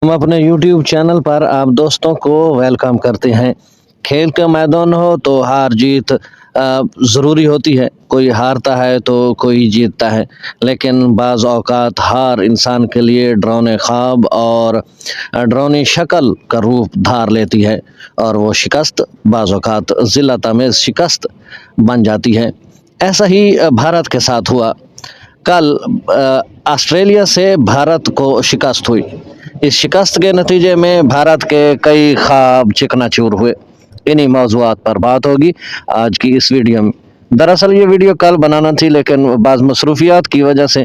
हम अपने YouTube channel पर आप दोस्तों को वेलकम करते हैं। खेल का मैदान हो तो हार जीत ज़रूरी होती है। कोई हारता है तो कोई जीतता है, लेकिन बाज़ औक़ात हार इंसान के लिए डरावने ख्वाब और डरावनी शक्ल का रूप धार लेती है और वो शिकस्त बाज़ औक़ात ज़िल्लत आमेज़ शिकस्त बन जाती है। ऐसा ही भारत के साथ हुआ। कल ऑस्ट्रेलिया से भारत को शिकस्त हुई। इस शिकस्त के नतीजे में भारत के कई ख्वाब चिकनाचूर हुए। इन्हीं मौज़ूआत पर बात होगी आज की इस वीडियो में। दरअसल ये वीडियो कल बनाना थी, लेकिन बाज़ मसरूफियात की वजह से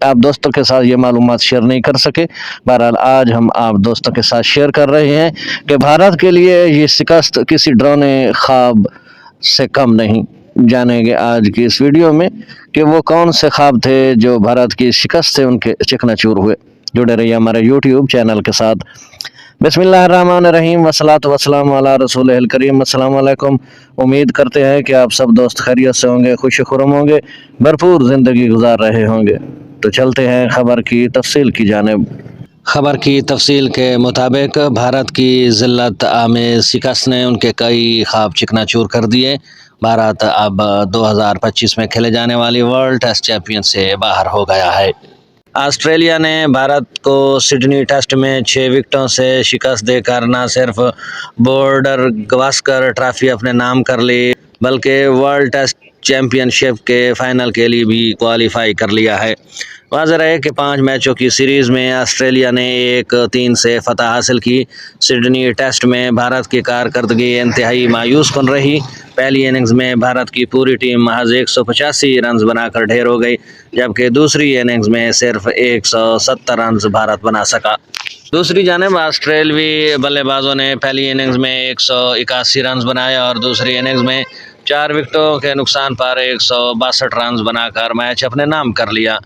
आप दोस्तों के साथ ये मालूमात शेयर नहीं कर सके। बहरहाल आज हम आप दोस्तों के साथ शेयर कर रहे हैं कि भारत के लिए ये शिकस्त किसी डरावने ख्वाब से कम नहीं। जानेंगे आज की इस वीडियो में कि वो कौन से ख्वाब थे जो भारत की शिकस्त से उनके चिकनाचूर हुए। जुड़े रहिए हमारे YouTube चैनल के साथ। बिस्मिल्लाहिर्रहमानिर्रहीम वस्सलातु वस्सलामु अला रसूलिल करीम। अस्सलाम वालेकुम। उम्मीद करते हैं कि आप सब दोस्त खैरियत से होंगे, खुश खुरम होंगे, भरपूर ज़िंदगी गुजार रहे होंगे। तो चलते हैं खबर की तफसील की जानिब। खबर की तफसील के मुताबिक भारत की ज़िल्लत आमेज़ शिकस्त ने उनके कई ख्वाब चिकनाचूर कर दिए। भारत अब 2025 में खेले जाने वाली वर्ल्ड टेस्ट चैंपियन से बाहर हो गया है। ऑस्ट्रेलिया ने भारत को सिडनी टेस्ट में 6 विकेटों से शिकस्त देकर न सिर्फ बॉर्डर गवास्कर ट्रॉफी अपने नाम कर ली, बल्कि वर्ल्ड टेस्ट चैंपियनशिप के फाइनल के लिए भी क्वालिफाई कर लिया है। वाज़ेह है कि 5 मैचों की सीरीज़ में ऑस्ट्रेलिया ने 1-3 से फतह हासिल की। सिडनी टेस्ट में भारत की कारकर्दगी इंतहाई मायूस कन रही। पहली इनिंग्स में भारत की पूरी टीम महज 185 रन बनाकर ढेर हो गई, जबकि दूसरी इनिंग्स में सिर्फ 170 रन भारत बना सका। दूसरी जानिब ऑस्ट्रेलवी बल्लेबाजों ने पहली इनिंग्स में 181 रन बनाए और दूसरी इनिंग्स में 4 विकेटों के नुकसान पर 162 रन बनाकर मैच अपने नाम कर लिया।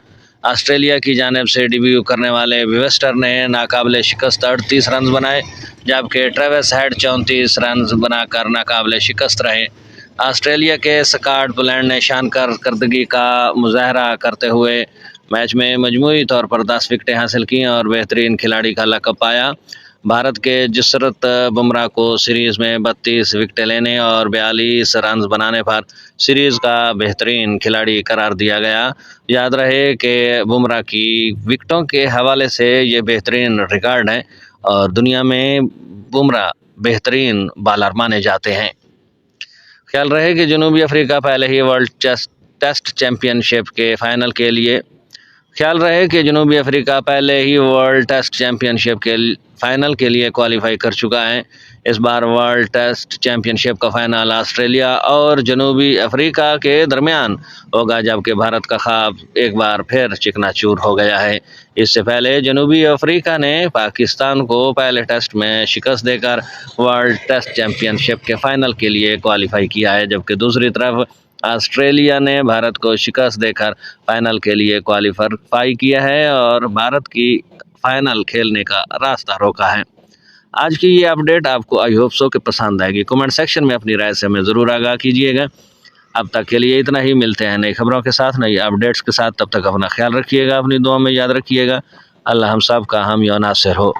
ऑस्ट्रेलिया की जानिब से डेब्यू करने वाले विवेस्टर ने नाकाबिले शिकस्त 38 रन बनाए, जबकि ट्रेविस हेड 34 रन बनाकर नाकाबिले शिकस्त रहे। ऑस्ट्रेलिया के स्कॉट बुलैंड ने शानदार कारकर्दगी का मुजाहरा करते हुए मैच में मजमूई तौर पर 10 विकेटें हासिल की और बेहतरीन खिलाड़ी का लक़ब पाया। भारत के जसरत बुमराह को सीरीज़ में 32 विकेटें लेने और 42 रन बनाने पर सीरीज़ का बेहतरीन खिलाड़ी करार दिया गया। याद रहे कि बुमराह की विकेटों के हवाले से ये बेहतरीन रिकॉर्ड है और दुनिया में बुमराह बेहतरीन बॉलर माने जाते हैं। ख्याल रहे कि जनूबी अफ्रीका पहले ही वर्ल्ड टेस्ट चैंपियनशिप के फाइनल के लिए फाइनल के लिए क्वालिफाई कर चुका है। इस बार वर्ल्ड टेस्ट चैंपियनशिप का फाइनल ऑस्ट्रेलिया और जनूबी अफ्रीका के दरमियान होगा, जबकि भारत का ख्वाब एक बार फिर चिकनाचूर हो गया है। इससे पहले जनूबी अफ्रीका ने पाकिस्तान को पहले टेस्ट में शिकस्त देकर वर्ल्ड टेस्ट चैंपियनशिप के फाइनल के लिए क्वालिफाई किया है, जबकि दूसरी तरफ ऑस्ट्रेलिया ने भारत को शिकस्त देकर फाइनल के लिए क्वालिफाई किया है और भारत की फाइनल खेलने का रास्ता रोका है। आज की ये अपडेट आपको आई होप सो कि पसंद आएगी। कमेंट सेक्शन में अपनी राय से हमें ज़रूर आगाह कीजिएगा। अब तक के लिए इतना ही। मिलते हैं नई खबरों के साथ, नई अपडेट्स के साथ। तब तक अपना ख्याल रखिएगा, अपनी दुआ में याद रखिएगा। अल्लाह हम सब का हामी और नासिर हो।